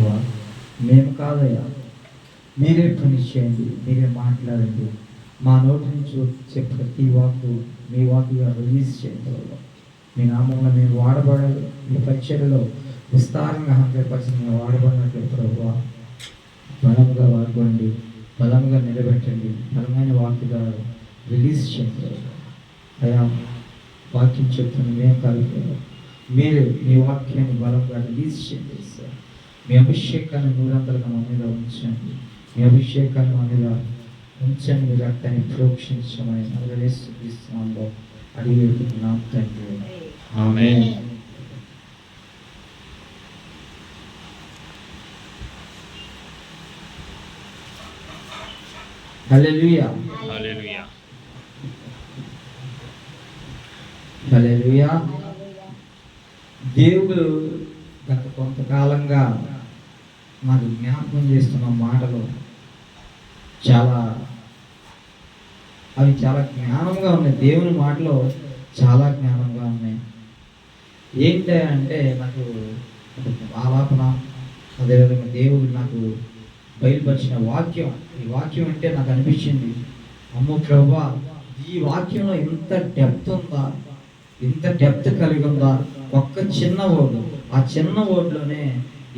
ప్రభువా, మేము కాదయ్యా, మీరే పని చేయండి, మీరే మాట్లాడండి. మా నోటి నుంచి వచ్చే ప్రతి వాక్కు మీ వాక్కుగా రిలీజ్ చేయండి ప్రభువా. మీ నామంలో మేము వాడబడాలి, మీ పరిచర్యలో విస్తారంగా 100% మేము వాడబడినట్లు ప్రభువా బలంగా వాడుకోండి, బలంగా నిలబెట్టండి, బలమైన వాక్కుగా రిలీజ్ చేయండి అయ్యా. వాక్యం చెప్తున్న మేము కాదు, మీరు మీ వాక్యాన్ని బలంగా రిలీజ్ చేయండి సార్. మీ అభిషేకాన్ని 100% మా మీద ఉంచండి, మీ అభిషేకాన్ని మా మీద ఉంచండి, మీ రక్తాన్ని ప్రోక్షించమని నజరేస్తున్నాంలో అడిగి వేడుకుంటున్నాం తండ్రి, ఆమేన్. హల్లెలూయా, హల్లెలూయా, హల్లెలూయా. దేవుడు గత కొంతకాలంగా నాకు జ్ఞాపకం చేస్తున్న మాటలు అవి చాలా జ్ఞానంగా ఉన్నాయి. దేవుని మాటలు చాలా జ్ఞానంగా ఉన్నాయి. ఏంటి అంటే నాకు ఆలాపన, అదేవిధంగా దేవుడు నాకు బయలుపరిచిన వాక్యం, ఈ వాక్యం అంటే నాకు అనిపించింది, అమ్మో ప్రభువా, ఈ వాక్యంలో ఇంత డెప్త్ ఉందా, ఇంత డెప్త్ కలిగి ఉందా. ఒక్క చిన్న వర్డ్, ఆ చిన్న వర్డ్లోనే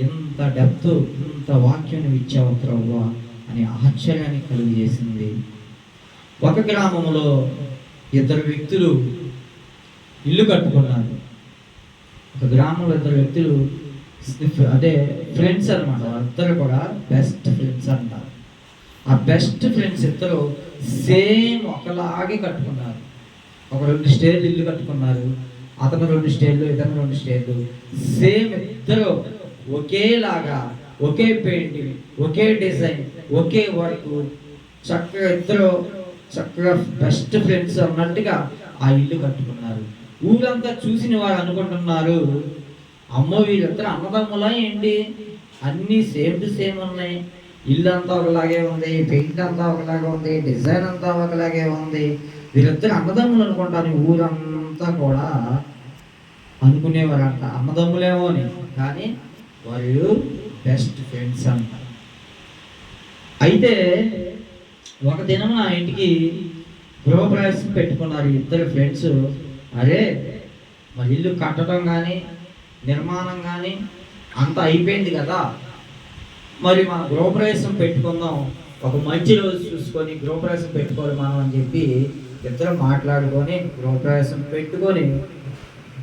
ఇంత డెప్త్, ఇంత వాక్యం ఇచ్చావు ప్రభువా అని ఆశ్చర్యాన్ని కలిగజేసింది. ఒక గ్రామంలో 2 వ్యక్తులు ఇల్లు కట్టుకున్నారు. ఒక గ్రామంలో 2 వ్యక్తులు అంటే ఫ్రెండ్స్ అనమాట, వాళ్ళిద్దరు కూడా బెస్ట్ ఫ్రెండ్స్ అంటారు. ఆ బెస్ట్ ఫ్రెండ్స్ ఇద్దరు సేమ్ ఒకలాగే కట్టుకున్నారు. ఒక 2 స్టేర్లు ఇల్లు కట్టుకున్నారు. అతను 2 స్టేర్లు, ఇతను 2 స్టేర్లు, సేమ్ ఇద్దరు ఒకేలాగా, ఒకే పెయింటింగ్, ఒకే డిజైన్, ఒకే వర్క్, చక్కగా ఇద్దరు చక్కగా బెస్ట్ ఫ్రెండ్స్ అన్నట్టుగా ఆ ఇల్లు కట్టుకున్నారు. ఊరంతా చూసిన వారు అనుకుంటున్నారు, అమ్మో వీళ్ళిద్దరు అన్నదమ్ములా ఏంటి, అన్నీ సేమ్ టు సేమ్ ఉన్నాయి, ఇల్లు అంతా ఒకలాగే ఉంది, పెయింట్ అంతా ఒకలాగే ఉంది, డిజైన్ అంతా ఒకలాగే ఉంది, వీళ్ళిద్దరు అన్నదమ్ములు అనుకుంటారు. ఊరంతా కూడా అనుకునేవారంట అన్నదమ్ములేమో అని, కానీ వాళ్ళు బెస్ట్ ఫ్రెండ్స్ అంట. అయితే ఒక దినం నా ఇంటికి గృహప్రవేశం పెట్టుకున్నారు 2 ఫ్రెండ్స్. అరే మరి ఇల్లు కట్టడం కానీ నిర్మాణం కానీ అంతా అయిపోయింది కదా, మరి మన గృహప్రవేశం పెట్టుకుందాం, ఒక మంచి రోజు చూసుకొని గృహప్రవేశం పెట్టుకోవాలి మనం అని చెప్పి 2 మాట్లాడుకొని గృహప్రవేశం పెట్టుకొని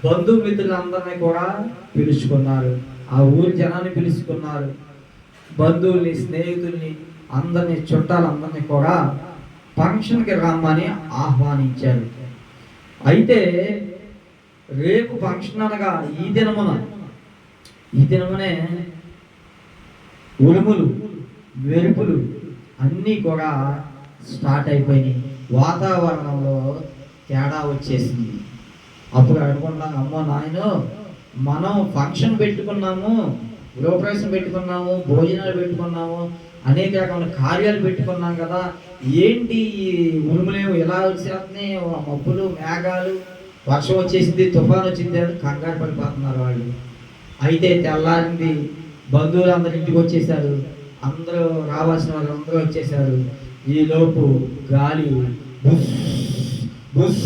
బంధుమిత్రులందరినీ కూడా పిలుచుకున్నారు. ఆ ఊరి జనాన్ని పిలుచుకున్నారు, బంధువుల్ని, స్నేహితుల్ని, అందరినీ, చుట్టాలందరినీ కూడా ఫంక్షన్కి రమ్మని ఆహ్వానించారు. అయితే రేపు ఫంక్షన్ అనగా ఈ దినమునే ఉరుములు, మెరుపులు అన్నీ కూడా స్టార్ట్ అయిపోయినాయి. వాతావరణంలో తేడా వచ్చేసింది. అప్పుడు అనుకున్నాం, అమ్మో నాయనో, మనం ఫంక్షన్ పెట్టుకున్నాము, గృహప్రవేశం పెట్టుకున్నాము, భోజనాలు పెట్టుకున్నాము, అనేక రకమైన కార్యాలు పెట్టుకున్నాం కదా, ఏంటి ఈ ఉరుములేమో ఎలా వచ్చేస్తున్నాయి, మబ్బులు, మేఘాలు, వర్షం వచ్చేసింది, తుఫాను వచ్చింది అని కంగారు పడిపోతున్నారు వాళ్ళు. అయితే తెల్లారింది, బంధువులు అందరు ఇంటికి వచ్చేసారు, అందరూ రావాల్సిన వాళ్ళు అందరూ వచ్చేసారు. ఈలోపు గాలి బుస్ బుస్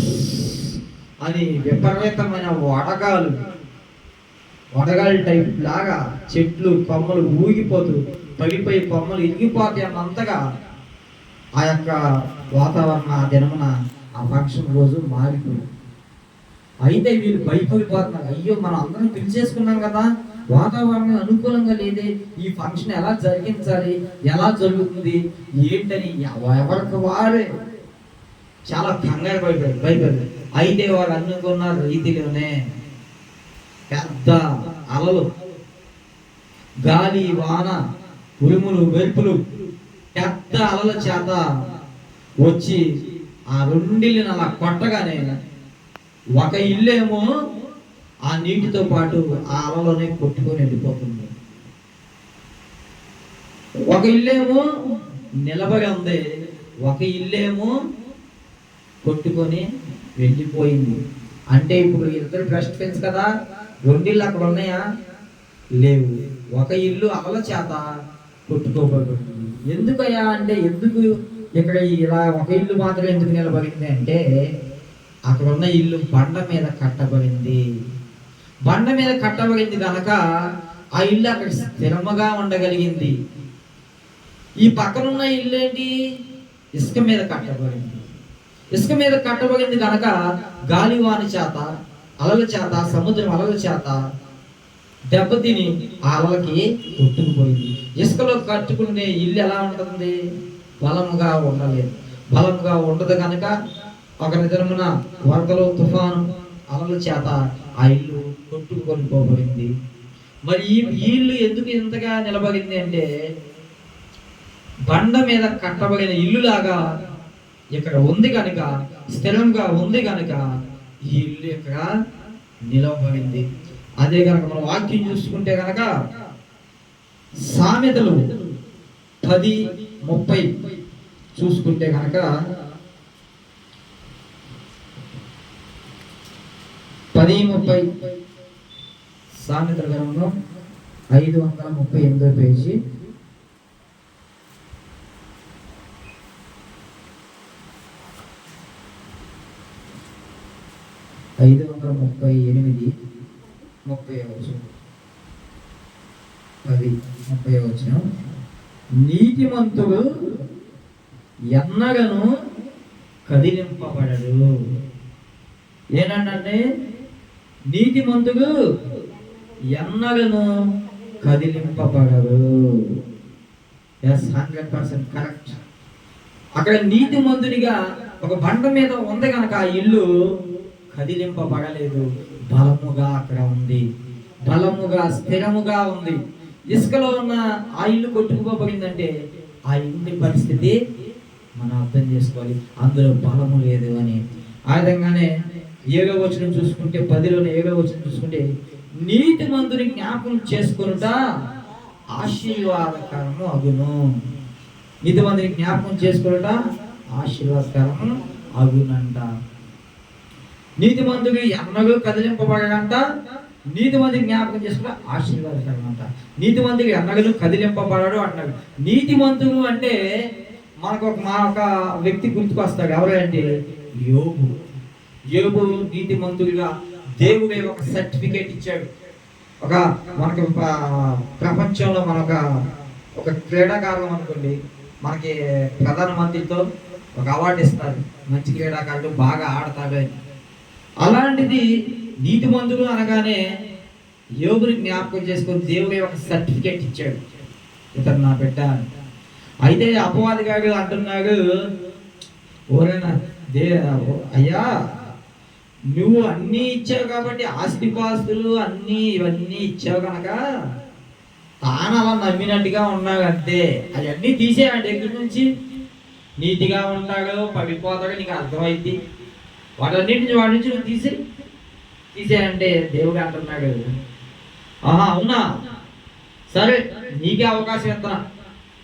అని విపరీతమైన వడగాలి టైప్ లాగా చెట్లు కొమ్మలు ఊగిపోతూ పడిపోయి కొమ్మలు ఇరిగిపోతాయి అన్నంతగా ఆ యొక్క వాతావరణం ఆ దినమున ఆ ఫంక్షన్ రోజు మారిపోయింది. అయితే వీళ్ళు భయపడిపోతున్నారు, అయ్యో మనం అందరం పిలిచేసుకున్నాం కదా, వాతావరణం అనుకూలంగా లేదే, ఈ ఫంక్షన్ ఎలా జరిగించాలి, ఎలా జరుగుతుంది ఏంటని ఎవరికి వారే చాలా కంగారు భయపడి. అయితే వారు అనుకున్న రీతిలోనే పెద్ద అలలు, గాలి, వాన, ఉరుములు, మెరుపులు, పెద్ద అలల చేత వచ్చి ఆ 2 ఇళ్ళని అలా కొట్టగానే ఒక ఇల్లేమో ఆ నీటితో పాటు ఆ అలలోనే కొట్టుకొని వెళ్ళిపోతుంది, ఒక ఇల్లేమో నిలబడి ఉంది, ఒక ఇల్లేమో కొట్టుకొని వెళ్ళిపోయింది. అంటే ఇప్పుడు 2 బెస్ట్ ఫ్రెండ్స్ కదా, 2 ఇళ్ళు అక్కడ ఉన్నాయా? లేవు. ఒక ఇల్లు అలల చేత కొట్టుకోబడింది. ఎందుకయ్యా అంటే, ఎందుకు ఇక్కడ ఇలా ఒక ఇల్లు మాత్రం ఎందుకు నిలబడింది అంటే, అక్కడ ఉన్న ఇల్లు బండ మీద కట్టబడింది. బండ మీద కట్టబడింది కనుక ఆ ఇల్లు అక్కడ స్థిరముగా ఉండగలిగింది. ఈ పక్కనున్న ఇల్లు ఏంటి? ఇసుక మీద కట్టబడింది. ఇసుక మీద కట్టబడింది కనుక గాలివాని చేత, అలల చేత, సముద్రం అలల చేత దెబ్బతిని ఆ అలలకి కొట్టుకుపోయింది. ఇసుకలో కట్టుకునే ఇల్లు ఎలా ఉంటుంది? బలముగా ఉండలేదు. బలముగా ఉండదు కనుక ఒక నిజమున వరదలు, తుఫాను, అలల చేత ఆ ఇల్లు కొట్టుకొని పోబడింది. మరి ఈ ఇల్లు ఎందుకు ఇంతగా నిలబడింది అంటే, బండ మీద కట్టబడిన ఇల్లులాగా ఇక్కడ ఉంది కనుక, స్థిరంగా ఉంది కనుక ఈ ఇల్లు ఇక్కడ నిలవబడింది. అదే కనుక మనం వాక్యం చూసుకుంటే కనుక సామెతలు 10:30 చూసుకుంటే కనుక 10:30 సామెతల గ్రంథం 538 పేజీ. ఐదు 538 30 నీతిమంతుడు ఎన్నగను కదిలింపబడడు. ఏంటంటే, నీతిమంతుడు ఎన్నగను కదిలింపబడడు. 100% కరెక్ట్. అక్కడ నీతిమంతుడిగా ఒక బండ మీద ఉంది కనుక ఆ ఇల్లు కదిలింపబడలేదు. బలముగా అక్కడ ఉంది, బలముగా స్థిరముగా ఉంది. ఇసుకలో ఉన్న ఆ ఇల్లు కొట్టుకుపోబడిందంటే ఆ ఇంటి పరిస్థితి మనం అర్థం చేసుకోవాలి. అందులో బలము లేదు అని. ఆ విధంగానే 7వ వచనం చూసుకుంటే, 10లోనే 7వ వచనం చూసుకుంటే, నీతిమంతుని జ్ఞాపకం చేసుకొనుట ఆశీర్వాదకరము అగును. నీతిమంతుని జ్ఞాపకం చేసుకొనుట ఆశీర్వాదకరము అగునంట. నీతిమంతుడు ఎన్నడూ కదిలింపబడడంట. నీతిమంతుడి జ్ఞాపకం చేసుకుంటే ఆశీర్వాదకరం అంట. నీతిమంతుడు ఎన్నడూ కదిలింపబడడు అంటాడు. నీతిమంతుడు అంటే మనకు ఒక వ్యక్తి గుర్తుకొస్తాడు. ఎవరంటే యోబు. యోబు నీతిమంతుడిగా దేవుడే ఒక సర్టిఫికేట్ ఇచ్చాడు. మనకు ప్రపంచంలో ఒక క్రీడాకారులు అనుకోండి, మనకి ప్రధానమంత్రితో ఒక అవార్డు ఇస్తారు, మంచి క్రీడాకారుడు, బాగా ఆడతాడు అని. అలాంటిది నీతిమంతుడు అనగానే యోబుని జ్ఞాపకం చేసుకొని దేవుడే ఒక సర్టిఫికేట్ ఇచ్చాడు, ఇతను నా బిడ్డ. అయితే అపవాది గారు అంటున్నాడు, ఓరేనా అయ్యా, నువ్వు అన్నీ ఇచ్చావు కాబట్టి, ఆస్తిపాస్తులు అన్నీ ఇవన్నీ ఇచ్చావు కనుక తాను అలా నమ్మినట్టుగా ఉన్నాడు అంతే. అవన్నీ తీసేయండి దగ్గర నుంచి. నీతిగా ఉంటాడు, పడిపోతాడు, నీకు అర్థమైంది. వాటి నుంచి నువ్వు తీసేయంటే దేవుడు అంటున్నాడు, ఆహా అవునా, సరే నీకే అవకాశం ఇస్తున్నా,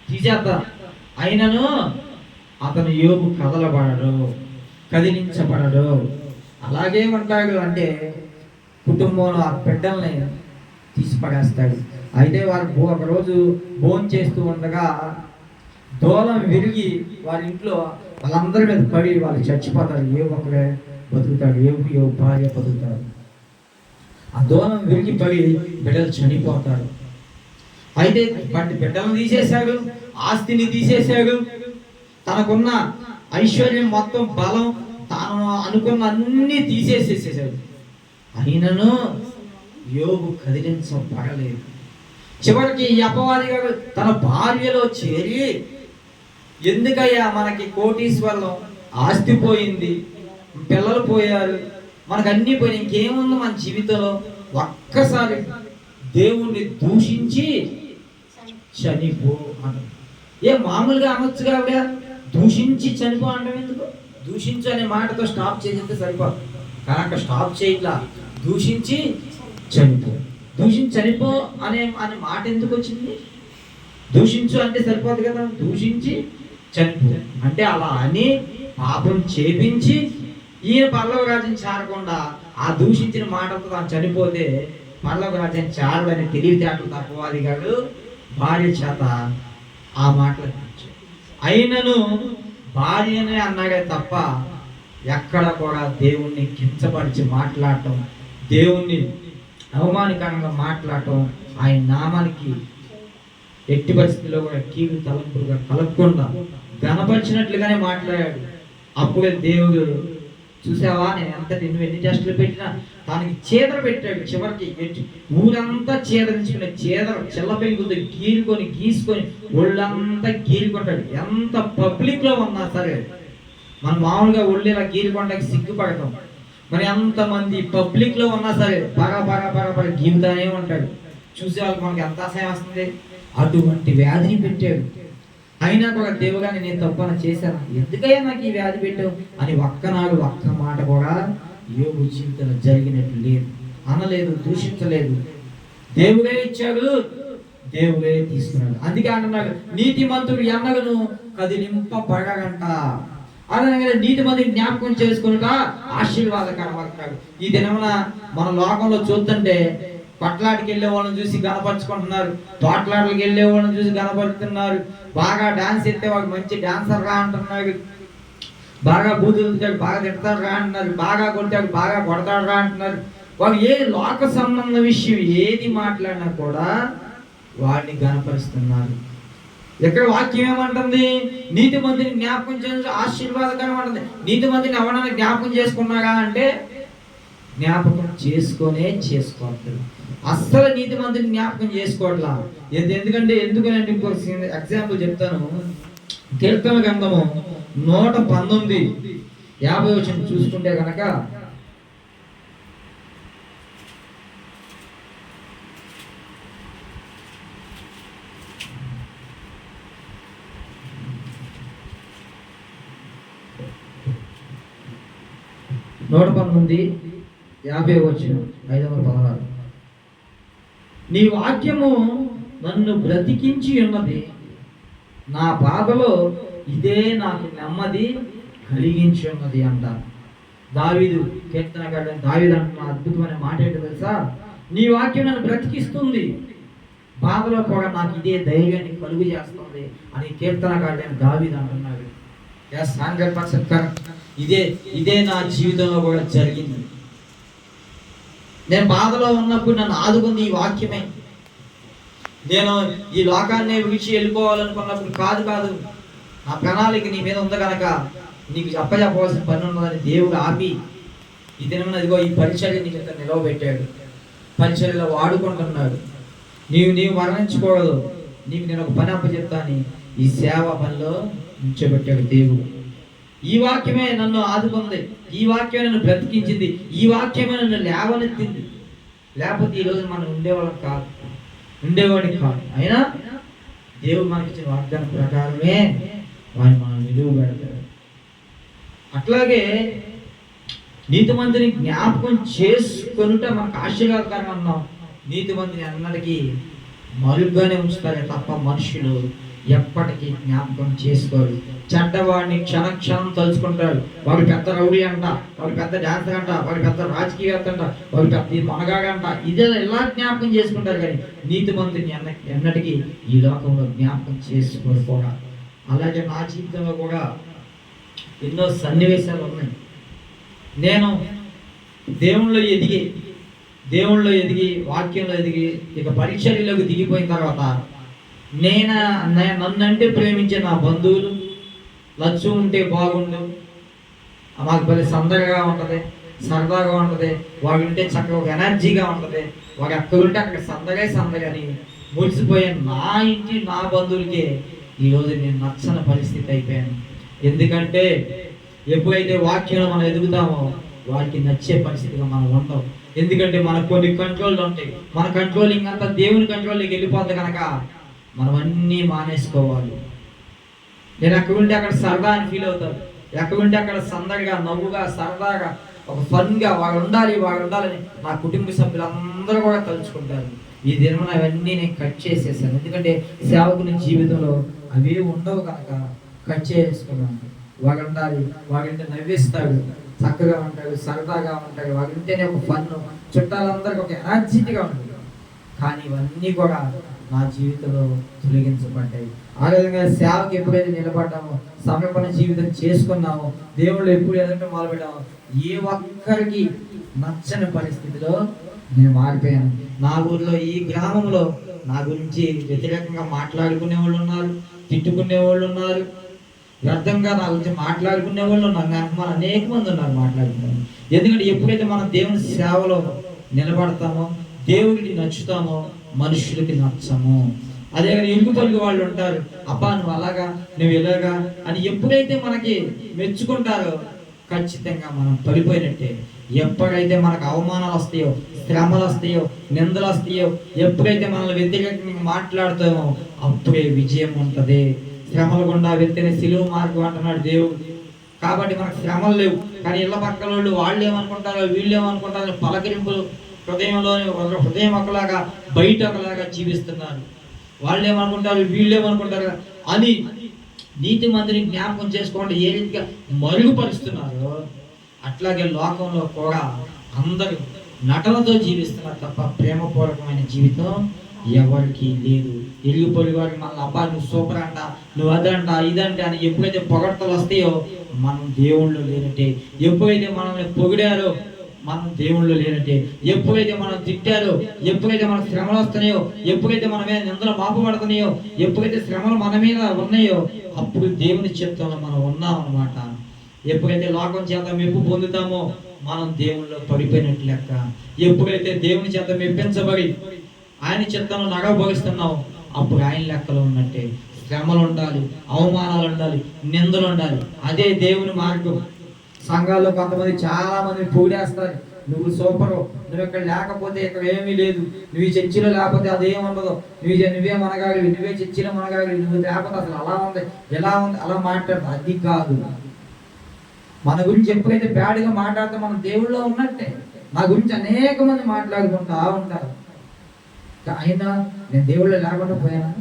తీసేస్తా. అయినను అతను యోబు కదలబడడు, కదిలించబడడు, అలాగే ఉంటాడు. అంటే కుటుంబంలో ఆ బిడ్డల్ని తీసి పడేస్తాడు. అయితే వారు ఒకరోజు భోజనం చేస్తూ ఉండగా దూలం విరిగి వారి ఇంట్లో వాళ్ళందరి మీద పడి వాళ్ళు చచ్చిపోతారు. ఏ ఒకరే బతుకుతాడు, ఏ భార్య బతుకుతాడు. ఆ దూలం విరిగి పడి బిడ్డలు చనిపోతారు. అయితే బిడ్డలను తీసేశాడు, ఆస్తిని తీసేశాడు, తనకున్న ఐశ్వర్యం మొత్తం, బలం, తాను అనుకున్న అన్నీ తీసేసేసాడు. అయినను యోబు కదిలించబడలేదు. చివరికి ఈ అపవాది గారు తన భార్యలో చేరి, ఎందుకయ్యా మనకి కోటీశ్వరం, ఆస్తి పోయింది, పిల్లలు పోయారు, మనకు అన్నీ పోయి, ఇంకేముంది మన జీవితంలో, ఒక్కసారి దేవుణ్ణి దూషించి చనిపో అను. మామూలుగా అనొచ్చు కాబట్టి దూషించి చనిపో అనడం ఎందుకు? దూషించు అనే మాటతో స్టాప్ చేసేస్తే సరిపోదు. కానీ అక్కడ స్టాప్ చేయట్లా, దూషించి చనిపో. దూషించి చనిపో అనే మాట ఎందుకు వచ్చింది? దూషించు అంటే సరిపోదు కదా, దూషించి చనిపో అంటే అలా అని పాపం చేపించి ఈయన పరలోక రాజ్యం చేరకుండా ఆ దూషించిన మాటతో తాను చనిపోతే పరలోక రాజ్యం చాలదని తెలివితేటలు తక్కువది కాదు భార్య చేత ఆ మాటలు అనిపించాడు. అయినను భార్యనే అన్నాడే తప్ప ఎక్కడ కూడా దేవుణ్ణి కించపరిచి మాట్లాడటం, దేవుణ్ణి అవమానకరంగా మాట్లాడటం, ఆయన నామానికి ఎట్టి పరిస్థితుల్లో కూడా కీడు తలంపులుగా కలగకుండా గణపరిచినట్లుగానే మాట్లాడాడు. అప్పుడే దేవుడు చూసావా నేను నువ్వు ఎన్ని టెస్టులు పెట్టినా దానికి చీదర పెట్టాడు. చివరికి ఊరంతా చీదరించుకునే చీదర చిల్లపెంగుతో గీసుకొని ఒళ్ళంతా గీరుకుంటాడు. ఎంత పబ్లిక్ లో ఉన్నా సరే మనం మామూలుగా ఒళ్ళు ఇలా గీరుకోవడానికి సిగ్గుపడతాం, మరి ఎంతమంది పబ్లిక్ లో ఉన్నా సరే పగ గీరుతానే ఉంటాడు. చూసే వాళ్ళకి మనకి ఎంత అసహ్యం వస్తుంది. అటువంటి వ్యాధిని పెట్టాడు. అయినా కూడా దేవుగా నేను తప్పని చేశాను, ఎందుకయ్యా నాకు ఈ వ్యాధి పెట్టావు అని ఒక్కనాడు ఒక్క మాట కూడా యోబు జీవితంలో జరిగినట్లు లేదు, అనలేదు, దూషించలేదు. దేవుడే ఇచ్చాడు, దేవుడే తీసుకున్నాడు. అందుకే అంటున్నాడు నీతిమంతుడు ఎన్నగను కదిలింపబడగంట. అదనగా నీతిమంతుని జ్ఞాపకం చేసుకునుట ఆశీర్వాదకరం అంటాడు. ఈ దినమున మన లోకంలో చూస్తుంటే పట్లాటికి వెళ్ళే వాళ్ళని చూసి గణపరుచుకుంటున్నారు, తోటలాటలకు వెళ్ళే వాళ్ళని చూసి గణపరుస్తున్నారు. బాగా డాన్స్ ఎత్తే వాడు మంచి డాన్సర్ రా అంటున్నాడు, బాగా బూతులు బాగా తిడతాడు రా అంటున్నారు, బాగా కొట్టాడు బాగా కొడతాడు రా అంటున్నారు. వాళ్ళు ఏ లోక సంబంధ విషయం ఏది మాట్లాడినా కూడా వాడిని గణపరుస్తున్నారు. ఎక్కడ వాక్యం ఏమంటుంది? నీతిమంతుని జ్ఞాపకం చేసి ఆశీర్వాదకరం అంటుంది. నీతిమంతుని ఎవరైనా జ్ఞాపకం చేసుకున్నారా అంటే జ్ఞాపకం చేసుకోవట్లేదు. అస్సలు నీతిమంతుని జ్ఞాపకం చేసుకోవట్లా. ఎందుకంటే ఇంకో ఎగ్జాంపుల్ చెప్తాను. కీర్తన గ్రంథము 119:50 చూసుకుంటే కనుక (119:50) 516 నీ వాక్యము నన్ను బ్రతికించి ఉన్నది, నా బాధలో ఇదే నాకు నెమ్మది కలిగించి ఉన్నది అంటారు. దావీదు కీర్తనకారుడు దావీదు అంటున్న అద్భుతమైన మాట ఏంటో తెలుసా? నీ వాక్యం నన్ను బ్రతికిస్తుంది, బాధలో కూడా నాకు ఇదే ధైర్యాన్ని కలుగు చేస్తుంది అని కీర్తనకారుడు దావీదు అంటున్నాడు. 100% కరెక్ట్. ఇదే నా జీవితంలో కూడా జరిగింది. నేను బాధలో ఉన్నప్పుడు నన్ను ఆదుకుంది ఈ వాక్యమే. నేను ఈ లోకాన్ని విడిచి వెళ్ళిపోవాలనుకున్నప్పుడు కాదు నా ప్రణాళిక నీ మీద ఉంది కనుక నీకు చెప్పవలసిన పని ఉన్నదని దేవుడు ఆపి ఈ దినమున ఇదిగో ఈ పరిచర్య నీకు ఇక్కడ నిలవబెట్టాడు, పరిచర్యలో వాడుకుంటున్నాడు. నీవు మరణించకూడదు, నీకు నేను ఒక పని అప్పచెప్తాను, ఈ సేవ పనిలో ఉంచబెట్టాడు దేవుడు. ఈ వాక్యమే నన్ను ఆదుకుంది, ఈ వాక్యమే నన్ను బ్రతికించింది, ఈ వాక్యమే నన్ను లేవనెత్తింది. లేకపోతే ఈరోజు మనం ఉండేవాడికి కాదు. అయినా దేవుడు మనకి ఇచ్చిన వాగ్దానం ప్రకారమే వాడిని మనం నిలువ పెడతాడు. అట్లాగే నీతిమంతుని జ్ఞాపకం చేసుకొనుట మనకు ఆశీర్వాదకరం అన్నాం. నీతిమంతుని అన్నటికీ మరుగ్గానే ఉంచుతారే తప్ప మనుషులు ఎప్పటికీ జ్ఞాపకం చేసుకోరు. చెడ్డవాడిని క్షణం తలుచుకుంటాడు. వాడు పెద్ద రౌడీ అంట, వాడు పెద్ద డాన్సర్ అంట, వాడు పెద్ద రాజకీయవేత్త అంట, వాడు పెద్ద మనగాడంట, ఇదే ఇలా జ్ఞాపకం చేసుకుంటారు. కానీ నీతిమంతుని ఎన్నటికీ ఈ లోకంలో జ్ఞాపకం చేసుకోరు కూడా. అలాగే నా జీవితంలో కూడా ఎన్నో సన్నివేశాలు ఉన్నాయి. నేను దేవుళ్ళలో ఎదిగి వాక్యంలో ఎదిగి ఇక పరిచర్యలోకి దిగిపోయిన తర్వాత నన్నంటే ప్రేమించే నా బంధువులు లచ్చు ఉంటే బాగుండు, మాకు భలే సందడిగా ఉంటుంది, సరదాగా ఉంటుంది, వాడు ఉంటే చక్కగా ఒక ఎనర్జీగా ఉంటుంది, వాడు ఎక్కడుంటే అక్కడ సందడి అని మురిసిపోయే నా బంధువులకే ఈరోజు నేను నచ్చని పరిస్థితి అయిపోయాను. ఎందుకంటే ఎప్పుడైతే వాక్యంలో మనం ఎదుగుతామో వారికి నచ్చే పరిస్థితిగా మనం ఉంటాం. ఎందుకంటే మనకు కొన్ని కంట్రోల్ ఉంటాయి. మన కంట్రోలింగ్ అంతా దేవుని కంట్రోల్లోకి వెళ్ళిపోతుంది కనుక మనం అన్నీ మానేసుకోవాలి. నేను ఎక్కడ ఉంటే అక్కడ సరదా అని ఫీల్ అవుతాను, ఎక్కడ ఉంటే అక్కడ సందడిగా నవ్వుగా సరదాగా ఒక ఫన్గా వాడు ఉండాలని నా కుటుంబ సభ్యులందరూ కూడా తలుచుకుంటారు. ఈ దినమున అవన్నీ నేను కట్ చేసేసాను. ఎందుకంటే సేవకుని జీవితంలో అవి ఉండవు కనుక కట్ చేసుకున్నాను. వాడు ఉండాలి, వాడంటే నవ్విస్తాడు, చక్కగా ఉంటారు, సరదాగా ఉంటారు, వాళ్ళు ఉంటేనే ఒక ఫన్, చుట్టాలందరికీ ఒక ఎనర్జీగా ఉంటుంది. కానీ ఇవన్నీ కూడా నా జీవితంలో తొలగించబడ్డాయి. ఆ విధంగా సేవకి ఎప్పుడైతే నిలబడ్డామో, సమర్పణ జీవితం చేసుకున్నామో, దేవుళ్ళు ఎప్పుడు ఎదుట మొదలుపెట్టామో, ఏ ఒక్కరికి నచ్చని పరిస్థితిలో నేను మారిపోయాను. నా ఊర్లో, ఈ గ్రామంలో నా గురించి వ్యతిరేకంగా మాట్లాడుకునే వాళ్ళు ఉన్నారు, తిట్టుకునే వాళ్ళు ఉన్నారు, వ్యర్థంగా నా గురించి మాట్లాడుకునే వాళ్ళు ఉన్నారు, నాకు మన అనేక మంది ఉన్నారు మాట్లాడుకున్నారు. ఎందుకంటే ఎప్పుడైతే మనం దేవుని సేవలో నిలబడతామో, దేవుడికి నచ్చుతామో, మనుషులకి నచ్చము. అదే ఇరుగు పొరుగు వాళ్ళు ఉంటారు, అబ్బా నువ్వు అలాగా, నువ్వు ఇలాగా అని ఎప్పుడైతే మనకి మెచ్చుకుంటారో ఖచ్చితంగా మనం పడిపోయినట్టే. ఎప్పుడైతే మనకు అవమానాలు వస్తాయో, శ్రమలు వస్తాయో, నిందలు వస్తాయో, ఎప్పుడైతే మనల్ని వ్యతిరేకంగా మాట్లాడతామో అప్పుడే విజయం ఉంటుంది. శ్రమల గుండా వెళ్తేనే సిలువ మార్గం అంటున్నాడు దేవుడు. కాబట్టి మనకు శ్రమలు లేవు, కానీ ఇళ్ళ పక్కల వాళ్ళు ఏమనుకుంటారో, వీళ్ళు ఏమనుకుంటారో పలకరింపులు హృదయంలోని హృదయం ఒకలాగా బయట ఒకలాగా జీవిస్తున్నారు. వాళ్ళు ఏమనుకుంటారు, వీళ్ళు ఏమనుకుంటారు అని నీతి మందిని జ్ఞాపకం చేసుకోండి ఏ రీతిగా మరుగుపరుస్తున్నారో అట్లాగే లోకంలో కూడా అందరూ నటనతో జీవిస్తున్నారు తప్ప ప్రేమపూర్వకమైన జీవితం ఎవరికి లేదు. ఇరుగు పొరుగు వారికి మన అబ్బా నువ్వు సూపర్ అంట, నువ్వు అదంట ఇదంట అని ఎప్పుడైతే పొగడ్తలు వస్తాయో మనం దేవుళ్ళు లేనట్టే. ఎప్పుడైతే మనల్ని పొగిడారో మనం దేవుళ్ళు లేనట్టే. ఎప్పుడైతే మనం తిట్టారో, ఎప్పుడైతే మనకు శ్రమలు వస్తున్నాయో, ఎప్పుడైతే మన మీద నిందలు మాపబడుతున్నాయో, ఎప్పుడైతే శ్రమలు మన మీద ఉన్నాయో అప్పుడు దేవుని చిత్తంలో మనం ఉన్నాం అన్నమాట. ఎప్పుడైతే లోకం చేత మెప్పు పొందుతామో మనం దేవుళ్ళలో పడిపోయినట్టు లెక్క. ఎప్పుడైతే దేవుని చేత మెప్పించబడి ఆయన చిత్తంలో నడవబోగిస్తున్నామో అప్పుడు ఆయన లెక్కలో ఉన్నట్టే. శ్రమలు ఉండాలి, అవమానాలు ఉండాలి, నిందలు ఉండాలి. అదే దేవుని మార్గం. సంఘాల్లో కొంతమంది చాలా మంది పూడేస్తారు, నువ్వు సూపరు, నువ్వు ఇక్కడ లేకపోతే ఇక్కడ ఏమీ లేదు, నువ్వు ఈ చర్చిలో లేకపోతే అదేముండదు, నువ్వే మనగాలి, నువ్వే చర్చిలో మనగాలి, నువ్వు లేకపోతే అసలు అలా ఉంది ఎలా ఉంది అలా మాట్లాడదు. అది కాదు. మన గురించి ఎప్పుడైతే బ్యాడ్గా మాట్లాడితే మనం దేవుళ్ళో ఉన్నట్టే. నా గురించి అనేక మంది మాట్లాడుకుంటా ఉంటారు, అయినా నేను దేవుళ్ళో లేకుండా పోయాను,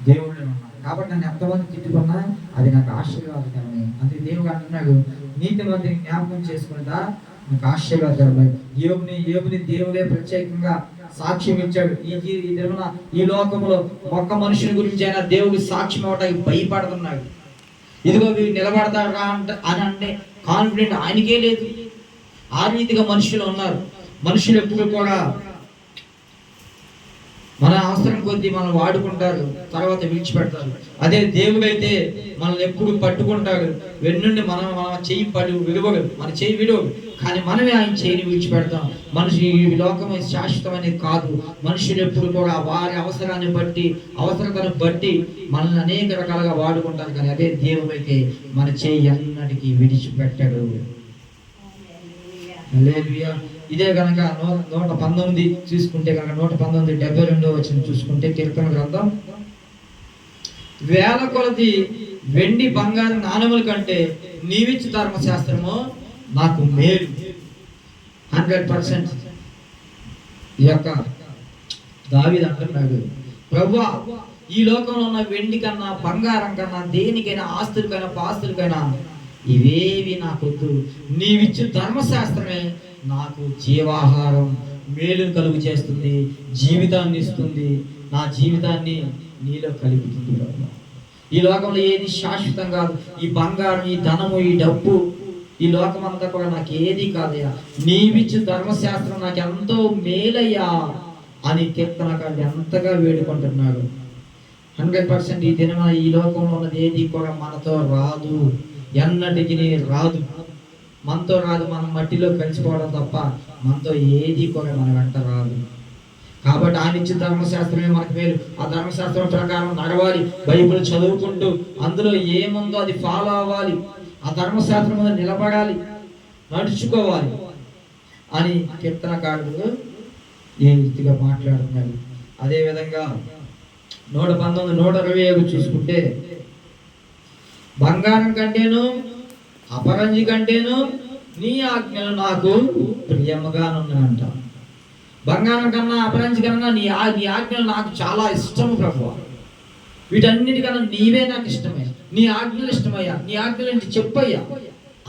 దేవుళ్ళో ఉన్నాను కాబట్టి నన్ను ఎంతమంది తిట్టుకున్నా అది నాకు ఆశీర్వాదకరమే. అందుకే దేవుడు అంటున్నాడు, నీతి మందిని జ్ఞాపకం చేసుకుంటా నాకు ఆశీర్వాదకరమే. యోబుని దేవుడే ప్రత్యేకంగా సాక్ష్యం ఇచ్చాడు. ఈ లోకంలో ఒక్క మనుషుని గురించి అయినా దేవుడు సాక్ష్యం ఇవ్వడానికి భయపడుతున్నాడు. ఇదిగో వీడు నిలబడతాడా అని అంటే కాన్ఫిడెంట్ ఆయనకే లేదు. ఆ రీతిగా మనుషులు ఉన్నారు. మనుషులు ఎప్పుడు కూడా మన అవసరం కొద్దీ మనం వాడుకుంటారు, తర్వాత విడిచిపెడతారు. అదే దేవుడైతే మనల్ని ఎప్పుడు పట్టుకుంటాడు, వెన్నుండి మన చెయ్యి విడవడు, మన చెయ్యి విడవడు, కానీ మనమే ఆయన చెయ్యిని విడిచిపెడతాం. మనిషి ఈ లోకం శాశ్వతమనేది కాదు. మనుషులు ఎప్పుడు కూడా వారి అవసరాన్ని బట్టి, అవసరతను బట్టి మనల్ని అనేక రకాలుగా వాడుకుంటారు, కానీ అదే దేవుడైతే మన చెయ్యి అన్నటికీ విడిచిపెట్టాడు. హల్లెలూయా. ఇదే కనుక 119 చూసుకుంటే కనుక 119:72 వచ్చిన చూసుకుంటే కీర్తన గ్రంథం, వేల కొలది వెండి బంగారు నాణముల కంటే నీవిచ్చు ధర్మశాస్త్రము నాకు మేలు. 100% ఈ యొక్క దావీదు అంటున్నాడు, ప్రభువా ఈ లోకంలో ఉన్న వెండి కన్నా, బంగారం కన్నా, దేనికైనా, ఆస్తులకైనా, పాస్తులకైనా ఇవేవి నాకొద్దు. నీవిచ్చు ధర్మశాస్త్రమే నాకు జీవాహారం, మేలును కలుగు చేస్తుంది, జీవితాన్ని ఇస్తుంది, నా జీవితాన్ని నీలో కలుపుతుంది. ఈ లోకంలో ఏది శాశ్వతం కాదు. ఈ బంగారం, ఈ ధనము, ఈ డబ్బు, ఈ లోకం అంతా కూడా నాకు ఏది కాదయ్యా, నీవిచ్చు ధర్మశాస్త్రం నాకు ఎంతో మేలయ్యా అని కీర్తనకారుడు ఎంతగా వేడుకుంటున్నాడు. 100% ఈ దిన ఈ లోకంలో ఉన్నది ఏది కూడా మనతో రాదు, ఎన్నటికి రాదు, మనతో రాదు. మనం మట్టిలో కలిసిపోవడం తప్ప మనతో ఏది కూడా మన వెంట రాదు. కాబట్టి ఆయన ఇచ్చిన ధర్మశాస్త్రమే మనకు మేలు. ఆ ధర్మశాస్త్రం ప్రకారం నడవాలి, బైబిల్ చదువుకుంటూ అందులో ఏముందో అది ఫాలో అవ్వాలి, ఆ ధర్మశాస్త్రం మీద నిలబడాలి, నడుచుకోవాలి అని కీర్తనకారుడు ఏ రీతిగా మాట్లాడుతున్నాడు. అదేవిధంగా 119, 127 చూసుకుంటే, బంగారం కంటేను, అపరంజి కంటేను నీ ఆజ్ఞలు నాకు ప్రియముగానున్నాయంట. బంగారం కన్నా, అపరంజి కన్నా నీ ఆజ్ఞలు నాకు చాలా ఇష్టము ప్రభువా. వీటన్నిటికన్నా నీవే నాకు ఇష్టమయ్యా, నీ ఆజ్ఞలు ఇష్టమయ్యా, నీ ఆజ్ఞలు ఏంటి చెప్పయ్యా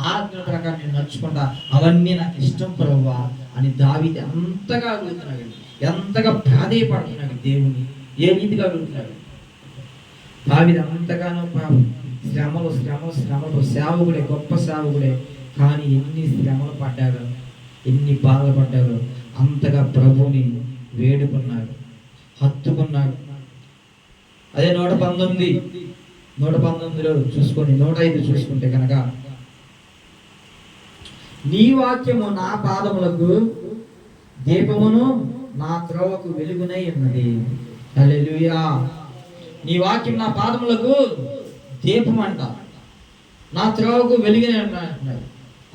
ఆజ్ఞల ప్రకారం నేను నడుచుకుంటా, అవన్నీ నాకు ఇష్టం ప్రభువా అని దావీదు ఎంతగా అడుగుతున్నాడు, ఎంతగా ప్రాధేయపడుతున్నాడు దేవుని. ఏ రీతిగా అడుగుతున్నాడు దావీదు అంతగానో. శ్రమలు సేవకుడే, గొప్ప సేవకుడే, కానీ ఎన్ని శ్రమలు పడ్డాడో, ఎన్ని బాధలు పడ్డాడో అంతగా ప్రభుని వేడుకున్నాడు, హత్తుకున్నాడు. అదే 119లో చూసుకొని 105 చూసుకుంటే కనుక, నీ వాక్యము నా పాదములకు దీపమును నా త్రోవకు వెలుగునై ఉన్నది. హల్లెలూయా. నీ వాక్యం నా పాదములకు దీపం అంట, నా త్రోవకు వెలుగునై అంటున్నాడు.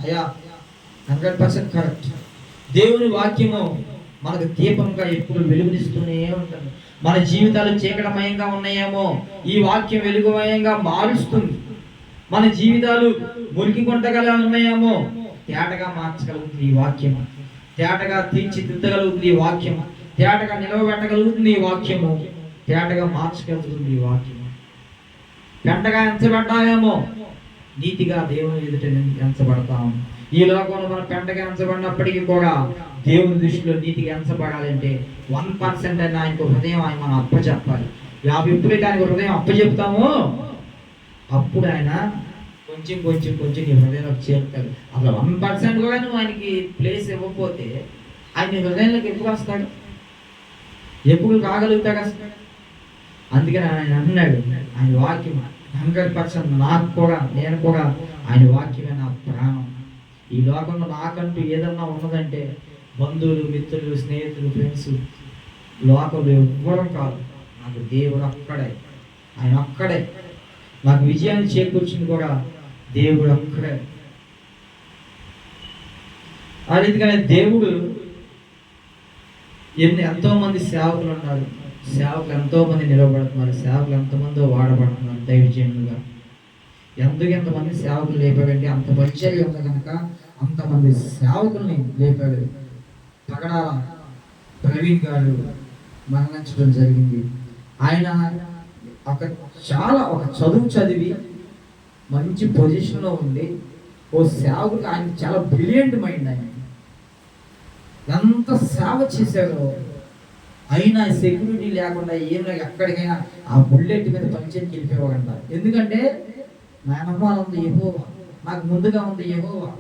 అయ్యా 100% కరెక్ట్. దేవుని వాక్యము మనకు దీపంగా ఎప్పుడు వెలుగునిస్తూనే ఉంటుంది. మన జీవితాలు చీకటమయంగా ఉన్నాయేమో, ఈ వాక్యం వెలుగుమయంగా మారుస్తుంది. మన జీవితాలు మురికి గుంటగా ఉన్నాయేమో, తేటగా మార్చగలుగుతుంది ఈ వాక్యము. తేటగా తీర్చిదిద్దగలుగుతుంది ఈ వాక్యము. తేటగా నిలవబెట్టగలుగుతుంది ఈ వాక్యము. తేటగా మార్చగలుగుతుంది ఈ వాక్యము. పెంటగా ఎంచబడ్డామేమో, నీతిగా దేవుని ఎదుట ఎంచబడతాము. ఈ లోకంలో మనం పెంటగా ఎంచబడినప్పటికీ కూడా దేవుని దృష్టిలో నీతిగా ఎంచబడాలంటే 1% అని ఆయనకు హృదయం మనం అప్పచెప్పాలి. ఎప్పుడైతే ఆయనకు హృదయం అప్పచెప్తామో అప్పుడు ఆయన కొంచెం కొంచెం కొంచెం నీ హృదయంలోకి చేరుతాడు. అసలు 1% కూడా నువ్వు ఆయనకి ప్లేస్ ఇవ్వకపోతే ఆయన నీ హృదయంలోకి ఎప్పుడు వస్తాడు, ఎప్పుడు రాగలుగుతాడు అసలు? అందుకని ఆయన అన్నాడు, ఆయన వాక్యం 100% నాకు కూడా, నేను కూడా ఆయన వాక్యమే నా ప్రాణం. ఈ లోకంలో నాకంటూ ఏదన్నా ఉన్నదంటే బంధువులు, మిత్రులు, స్నేహితులు, ఫ్రెండ్స్, లోకంలో ఎవ్వరం కాదు. నాకు దేవుడు అక్కడే, ఆయన అక్కడే. నాకు విజయాన్ని చేకూర్చింది కూడా దేవుడు అక్కడే. ఆ రీతిగానే దేవుడు ఎంతో మంది సేవకులు ఉన్నారు, సేవకులు ఎంతో మంది నిలబడుతున్నారు, సేవకులు ఎంతమందో వాడబడుతున్నారు దైవజనులుగా. ఎంతమంది సేవకులు లేపాడంటే అంత పరిచర్య ఉంది కనుక అంతమంది సేవకుల్ని లేపాడు. పగడాల ప్రవీణ్ గారు మరణించడం జరిగింది. ఆయన ఒక చదువు చదివి మంచి పొజిషన్లో ఉండి ఓ సేవకుడు, ఆయన చాలా బ్రిలియంట్ మైండ్. ఆయన ఎంత సేవ చేశాడో, అయినా సెక్యూరిటీ లేకుండా ఏమైనా ఎక్కడికైనా ఆ బుల్లెట్ మీద పంచాయతీకి వెళ్ళిపోవాలంట. ఎందుకంటే నా నమ్మాలి ఉంది యెహోవా, నాకు ముందుగా ఉంది యెహోవా,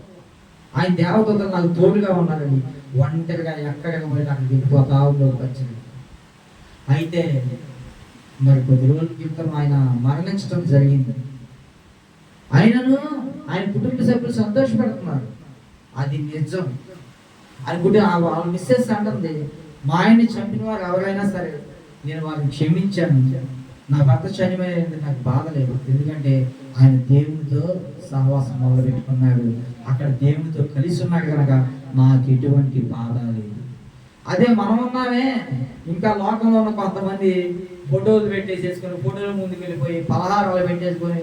ఆయన దేవదూతలు నాకు తోడుగా ఉన్నారని ఒంటరిగా ఎక్కడికి పోయి నాకు దిగిపోతా వచ్చింది. అయితే మరి కొద్ది రోజుల క్రితం ఆయన మరణించడం జరిగింది. ఆయనను ఆయన కుటుంబ సభ్యులు సంతోషపడుతున్నారు, అది నిజం. అనుకుంటే వాళ్ళ మిస్సెస్ అంటుంది, మా ఆయన్ని చంపిన వారు ఎవరైనా సరే నేను వారిని క్షమించాను, నా భర్త చనిపోయేది నాకు బాధ లేదు. ఎందుకంటే ఆయన దేవునితో సహవాసం మొదలు పెట్టుకున్నాడు, అక్కడ దేవునితో కలిసి ఉన్నాడు కనుక నాకు ఎటువంటి బాధ లేదు. అదే మనం ఉన్నామే, ఇంకా లోకంలో ఉన్న కొంతమంది ఫోటోలు పెట్టేసేసుకొని, ఫోటోల ముందుకు వెళ్ళిపోయి పలహారాలు పెట్టేసుకొని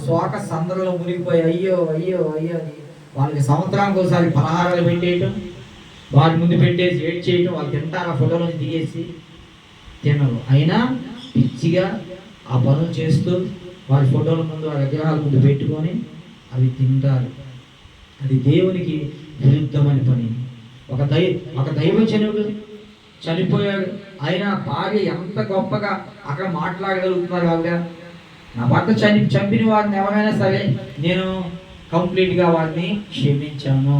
శోక సందర్లో మునిగిపోయి అయ్యో అయ్యో అయ్యో అని వాళ్ళకి సంవత్సరానికి ఒకసారి పలహారాలు పెట్టేయటం, వాళ్ళ ముందు పెట్టేసి ఏడ్ చేయటం, వాళ్ళు తింటారు ఆ ఫోటోలో దిగేసి తినరు. అయినా పిచ్చిగా ఆ పనులు చేస్తూ వారి ఫోటోల ముందు, ఆ విగ్రహాల ముందు పెట్టుకొని అవి తింటారు. అది దేవునికి విరుద్ధమైన పని. ఒక దైవజనుడు చనిపోయాడు, అయినా భార్య ఎంత గొప్పగా అక్కడ మాట్లాడగలుగుతున్నారు. ఆవిడ నా భర్త చంపిన వారిని ఎవరైనా సరే నేను కంప్లీట్గా వారిని క్షమించాను,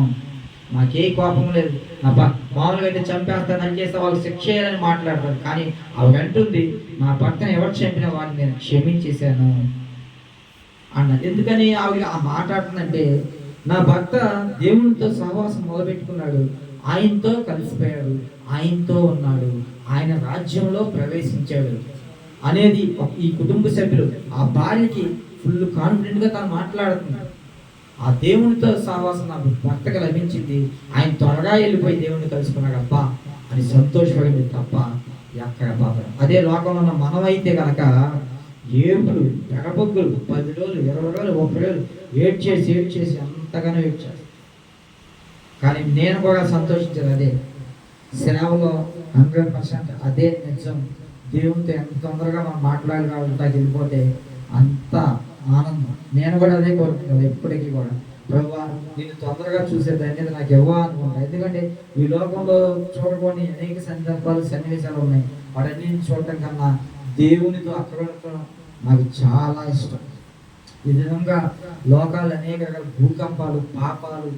నాకే కోపం లేదు, మామూలుగా అయితే చంపేస్తాను అని చేస్తే వాళ్ళు శిక్ష చేయాలని మాట్లాడతారు. కానీ ఆవిడ అంటుంది, నా భర్తను ఎవరు చంపిన వారిని నేను క్షమించేశాను అన్నది. ఎందుకని ఆవిడ ఆ మాట్లాడుతుందంటే, నా భర్త దేవునితో సహవాసం మొదలుపెట్టుకున్నాడు, ఆయనతో కలిసిపోయాడు, ఆయనతో ఉన్నాడు, ఆయన రాజ్యంలో ప్రవేశించాడు అనేది ఈ కుటుంబ సభ్యులు, ఆ భార్యకి ఫుల్ కాన్ఫిడెంట్గా తను మాట్లాడుతున్నాడు. ఆ దేవునితో సహవాసం నాకు భర్తకు లభించింది, ఆయన త్వరగా వెళ్ళిపోయి దేవుని కలుసుకున్నాడు అబ్బా అని సంతోషపడింది తప్ప ఎక్కడ బాధ. అదే లోకంలో ఉన్న మనమైతే కనుక ఏడుపులు, పెడబొగ్గులు, 10 రోజులు, 20 రోజులు, 30 రోజులు ఏడ్చేసి అంతగానో ఏడ్చారు. కానీ నేను కూడా సంతోషించాను. అదే సేవలో 100% అదే నిజం. దేవునితో ఎంత తొందరగా మనం మాట్లాడగలుగుతా వెళ్ళిపోతే అంత ఆనందం. నేను కూడా అదే కోరుకుంటాను ఎప్పటికీ కూడా. ప్రభువా నేను తొందరగా చూసే ధన్యత నాకు ఇవ్వ అనుకుంటా. ఎందుకంటే ఈ లోకంలో చూడకొని అనేక సందర్భాలు సన్నివేశాలు ఉన్నాయి. వాటన్నిటిని చూడటం కన్నా దేవునితో అక్కడ ఉండటం నాకు చాలా ఇష్టం. ఈ విధంగా లోకాలు అనేక రకాల భూకంపాలు, పాపాలు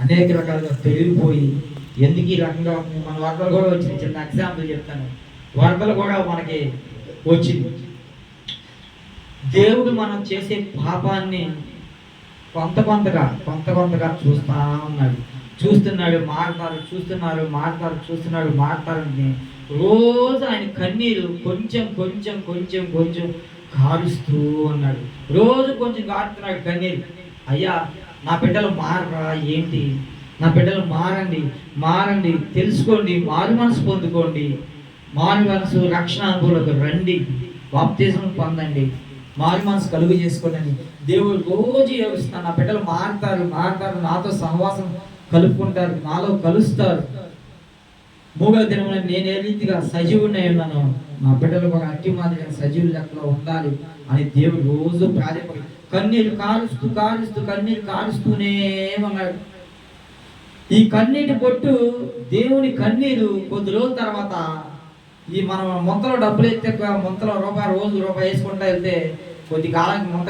అనేక రకాలుగా పెరిగిపోయి ఎందుకు ఈ రకంగా మన వరదలు కూడా వచ్చింది. చిన్న ఎగ్జాంపుల్ చెప్తాను. వరదలు కూడా మనకి వచ్చింది. దేవుడు మనం చేసే పాపాన్ని కొంత కొంతగా చూస్తున్నాడు, మారుతారు. రోజు ఆయన కన్నీరు కొంచెం కారుస్తూ ఉన్నాడు. రోజు కొంచెం కారుతున్నాడు కన్నీరు. అయ్యా నా బిడ్డలు మారరా ఏంటి? నా బిడ్డలు మారండి, తెలుసుకోండి, మారు మనసు పొందుకోండి, మారు మనసు రక్షణ అనుభవంలోకి రండి, బాప్తిజం పొందండి, మారు మనసు కలుగు చేసుకోండి. దేవుడు రోజు ఏడుస్తున్నాడు. నా బిడ్డలు మారుతారు, నాతో సహవాసం కలుపుకుంటారు, నాలో కలుస్తారు. మూడవ దినమున నేను ఏ రీతిగా సజీవుడినై ఉన్నాను, నా బిడ్డలు కూడా అట్టి మాదిరిగా సజీవుల లెక్కలో ఉండాలి అని దేవుడు రోజు ప్రార్థన కన్నీరు కారుస్తూనే ఉన్నాడు. ఈ కన్నీటి పొట్టు దేవుని కన్నీరు కొద్ది రోజుల తర్వాత ఈ మనం మొంతలో డబ్బులు ఎత్తే మొంతలో రోజు రూపాయి వేసుకుంటా వెళ్తే కొద్ది కాలానికి మొంత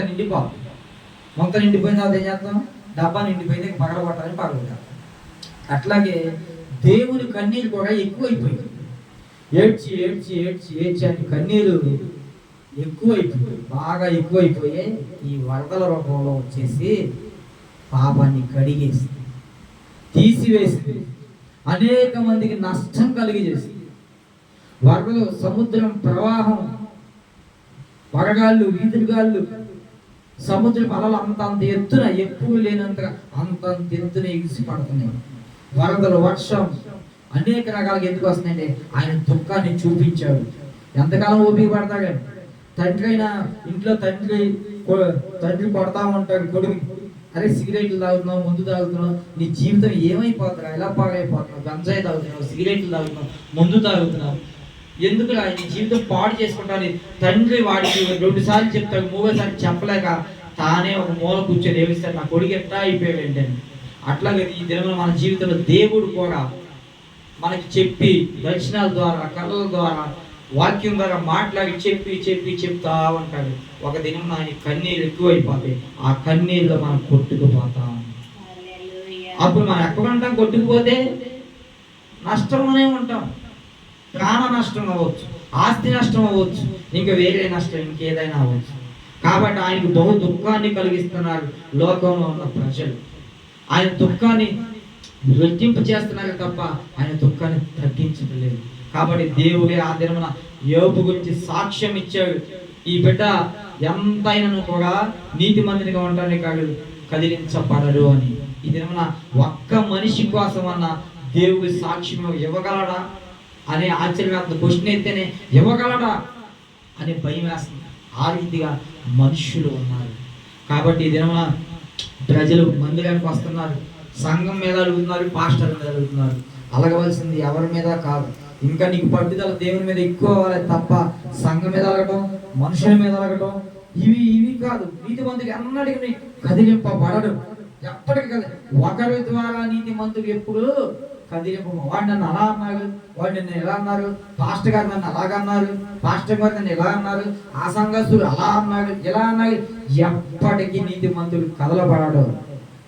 నిండిపోయిన తర్వాత ఏం చేస్తాం? డబ్బా నిండిపోయింది, పగలగొట్టాలని పగలగొట్టాలి. అట్లాగే దేవుని కన్నీరు కూడా ఎక్కువైపోయింది. ఏడ్చి అని కన్నీరు బాగా ఎక్కువైపోయి ఈ వరదల రూపంలో వచ్చేసి పాపాన్ని కడిగేసి తీసివేసి అనేక మందికి నష్టం కలిగజేసి వరదలు, సముద్రం ప్రవాహం, వడగాళ్ళు, వీధులుగాళ్ళు, సముద్రం అలలు అంతంత ఎత్తున ఎక్కువ లేనంతగా అంతంత ఎత్తున ఎగిసి పడుతున్నాయి. వరదలు, వర్షం అనేక రకాలుగా ఎందుకు వస్తున్నాయంటే ఆయన దుఃఖాన్ని చూపించాడు. ఎంతకాలం ఓపిక పడతాడు? తండ్రి అయినా ఇంట్లో తండ్రి కొడతా ఉంటాడు కొడుకు, అరే సిగరెట్లు తాగుతున్నావు, ముందు తాగుతున్నావు, నీ జీవితం ఏమైపోతున్నావు, ఎలా పాడైపోతున్నావు, గంజాయి తాగుతున్నావు, సిగరెట్లు తాగుతున్నావు, ముందు తాగుతున్నావు, ఎందుకు నీ జీవితం పాడు చేసుకుంటాను తండ్రి వాడికి 2 సార్లు చెప్తాడు, 3వ సారి చెప్పలేక తానే ఒక మూల కూర్చొని ఏమిస్తాడు, నా కొడుకు ఎట్లా అయిపోయాడు ఏంటని. అట్లాగే ఈ దినంలో మన జీవితంలో దేవుడు కూడా మనకి చెప్పి దర్శనాల ద్వారా, కళల ద్వారా, వాక్యం ద్వారా మాట్లాడి చెప్తా ఉంటాడు. ఒక దినం ఆయన కన్నీళ్ళు ఎక్కువైపోతాయి. ఆ కన్నీళ్ళలో మనం కొట్టుకుపోతాం. అప్పుడు మనం ఎక్కడంటాం? కొట్టుకుపోతే నష్టంలోనే ఉంటాం. ప్రాణ నష్టం అవ్వచ్చు, ఆస్తి నష్టం అవ్వచ్చు, ఇంకా వేరే నష్టం ఇంకేదైనా అవ్వచ్చు. కాబట్టి ఆయనకు బహు దుఃఖాన్ని కలిగిస్తున్నారు లోకంలో ఉన్న ప్రజలు. ఆయన దుఃఖాన్ని రెట్టింపు చేస్తున్నారు తప్ప ఆయన దుఃఖాన్ని తగ్గించడం లేదు. కాబట్టి దేవుడే ఆ దినమున యోబు గురించి సాక్ష్యం ఇచ్చాడు. ఈ బిడ్డ ఎంతైనను కూడా నీతి మందినిగా ఉండడానికి కాదు, కదిలించబడడు అని. ఈ దినమున ఒక్క మనిషి కోసం అన్న దేవుడి సాక్ష్యం ఇవ్వగలడా అనే ఆశ్చర్యాత్మక క్వశ్చన్ అయితేనే ఇవ్వగలడా అనే భయం వేస్తుంది. ఆ రీతిగా మనుషులు ఉన్నారు. కాబట్టి ఈ దినమున ప్రజలు మందిరానికి వస్తున్నారు, సంఘం మీద అడుగుతున్నారు, పాస్టర్ మీద అడుగుతున్నారు. అలగవలసింది ఎవరి మీద కాదు. ఇంకా నీకు పట్టుదల దేవుని మీద ఎక్కువ అవ్వాలి తప్ప సంఘం మీద అలగటం, మనుషుల మీద అలగటం ఇవి కాదు. నీతి మంతుడికి అన్నటికీ కదిలింపబడడు. ఎప్పటికీ కదా ఒకరి ద్వారా నీతి మంతుడికి ఎప్పుడు కదిలింపు. వాడు నన్ను అలా అన్నారు, వాడు నన్ను ఎలా అన్నారు, పాస్టర్ గారు నన్ను అలాగన్నారు, పాస్టర్ గారు నన్ను ఎలా అన్నారు, ఆ సంఘస్థుడు అలా అన్నాడు, ఇలా అన్నాడు. ఎప్పటికీ నీతి మంతుడు కదలబడడు,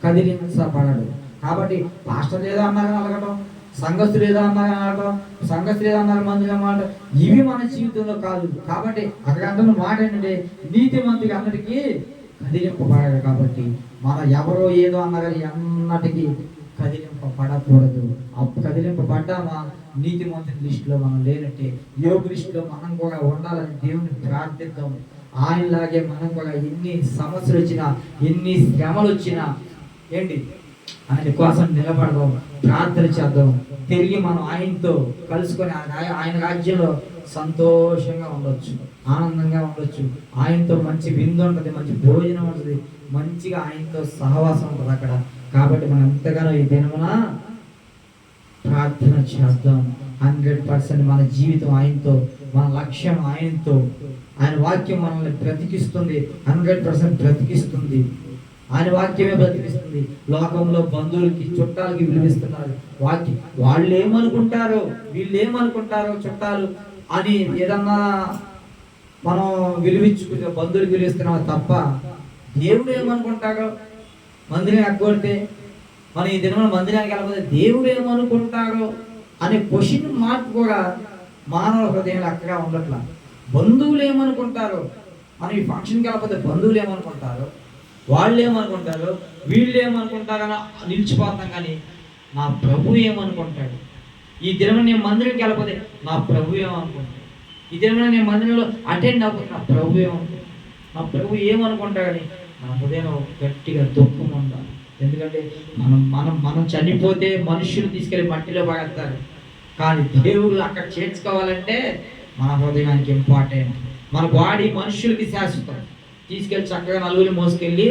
కదిలించబడడు. కాబట్టి పాస్టర్ ఏదో అన్నారని అలగటం, సంఘస్థులు ఏదో అన్నారని అనటం, సంఘస్థులు ఏదో అన్నారు మందులు మాట, ఇవి మన జీవితంలో కాదు. కాబట్టి అక్కడ అంటున్న మాట ఏంటంటే నీతి మంతుడికి అన్నిటికీ కదిలింపబడాడు. కాబట్టి మనం ఎవరో ఏదో అన్నారని అన్నటికీ కదిలింపబడకూడదు. కదిలింపబడ్డామా నీతి మంతుని లిస్టులో మనం లేనట్టే. యోగ లిస్టులో మనం కూడా ఉండాలని దేవుని ప్రార్థిద్దాం. ఆయనలాగే మనం కూడా ఎన్ని సమస్యలు వచ్చినా, ఎన్ని శ్రమలు వచ్చినా ఏంటి ఆయన కోసం నిలబడదాం, ప్రార్థన చేద్దాం. తిరిగి మనం ఆయనతో కలుసుకొని ఆయన రాజ్యంలో సంతోషంగా ఉండొచ్చు, ఆనందంగా ఉండొచ్చు. ఆయనతో మంచి విందు ఉంటుంది, మంచి భోజనం ఉంటుంది, మంచిగా ఆయనతో సహవాసం ఉంటుంది అక్కడ. కాబట్టి మనం ఎంతగానో ఈ దినమున ప్రార్థన చేద్దాం. 100% మన జీవితం ఆయనతో, మన లక్ష్యం ఆయనతో. ఆయన వాక్యం మనల్ని బ్రతికిస్తుంది, 100% బ్రతికిస్తుంది. ఆయన వాక్యమే బ్రతికిస్తుంది. లోకంలో బంధువులకి చుట్టాలకి విలువిస్తున్నారు వాక్యం. వాళ్ళు ఏమనుకుంటారో వీళ్ళు ఏమనుకుంటారో చుట్టాలు అని ఏదన్నా మనం విలువించుకుంటే బంధువులకు విలువిస్తున్నాం తప్ప దేవుడు ఏమనుకుంటాడో మందిరం ఎగ్గొడితే మనం ఈ దిన మందిరానికి వెళ్ళకపోతే దేవుడు ఏమనుకుంటాడో అనే క్వశ్చన్ మార్క్ కూడా మానవ హృదయంలో అక్కగా ఉండట్లా. బంధువులు ఏమనుకుంటారో, మనం ఈ ఫంక్షన్కి వెళ్ళకపోతే బంధువులు ఏమనుకుంటారో, వాళ్ళు ఏమనుకుంటారో, వీళ్ళు ఏమనుకుంటారని నిలిచిపోతాం. కానీ నా ప్రభు ఏమనుకుంటాడు, ఈ దినం నేను మందిరంకి వెళ్ళకపోతే నా ప్రభు ఏమనుకుంటాడు, ఈ దినం నేను మందిరంలో అటెండ్ అవ్వకపోతే నా ప్రభు ఏమనుకుంటాడు, నా ప్రభు ఏమనుకుంటాడని నా హృదయంలో గట్టిగా దుఃఖం ఉండాలి. ఎందుకంటే మనం మనం మనం చనిపోతే మనుషులు తీసుకెళ్ళి మట్టిలో పడేస్తారు. కానీ దేవుడు అక్కడ చేర్చుకోవాలంటే మన హృదయానికి ఇంపార్టెంట్. మన బాడీ మనుషులకి శాశ్వతం. తీసుకెళ్ళి చక్కగా నలుగురిని మోసుకెళ్ళి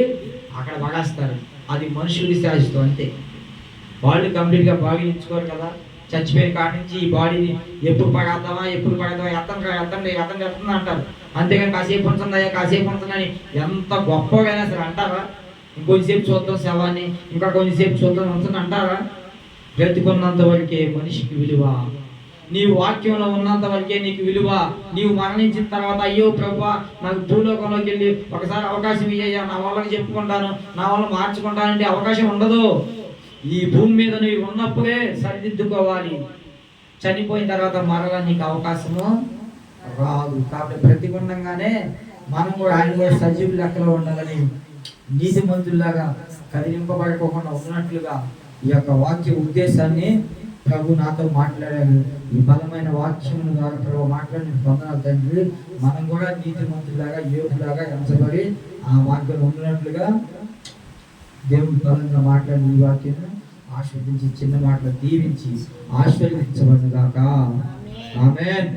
అక్కడ పడేస్తారు. అది మనుషులకి శాశ్వతం అంతే. వాళ్ళు కంప్లీట్గా భావించుకోరు కదా. చచ్చిపోయిన కాడి నుంచి ఈ బాడీని ఎప్పుడు పడేద్దామా ఎత్తండి అంటారు. అంతేగాని కాసేపు ఉంటుందయ్యా కాసేపు ఉంటుందని ఎంత గొప్పగా సరే అంటారా? ఇంకొంచెంసేపు చూద్దాం శవాన్ని, ఇంకా కొంచెంసేపు చూద్దాం ఉంటుంది అంటారా? బ్రతికున్నంత వరకే మనిషికి విలువ. నీవు వాక్యంలో ఉన్నంత వరకే నీకు విలువ. నీవు మరణించిన తర్వాత అయ్యో ప్రభువా నాకు భూలోకంలోకి వెళ్ళి ఒకసారి అవకాశం ఇయ్యా, నా వాళ్ళకి చెప్పుకుంటాను, నా వాళ్ళని మార్చుకుంటానంటే అవకాశం ఉండదు. ఈ భూమి మీద నువ్వు ఉన్నప్పుడే సరిదిద్దుకోవాలి. చనిపోయిన తర్వాత మరలా నీకు అవకాశము రాదు. కాబట్టి బ్రతికుండగానే మనం కూడా ఆయన కూడా సజీవుల లెక్కలో ఉండాలని, నీతిమంతుల్లాగా కదిలింపబడుకోకుండా ఉన్నట్లుగా ఈ యొక్క వాక్య ఉద్దేశాన్ని ప్రభు నాతో మాట్లాడారు. ఈ బలమైన వాక్యం ద్వారా ప్రభు మాట్లాడిన పొందనాలు తండ్రి. మనం కూడా నీతిమంతులాగా యోధులాగా ఎంచబడి ఆ వాక్యం ఉన్నట్లుగా దేవుడి బలంగా మాట్లాడిన ఈ వాక్యం ఆశీర్వదించి చిన్న మాటలు దీవించి ఆశీర్వదించబడుగాక. ఆమేన్.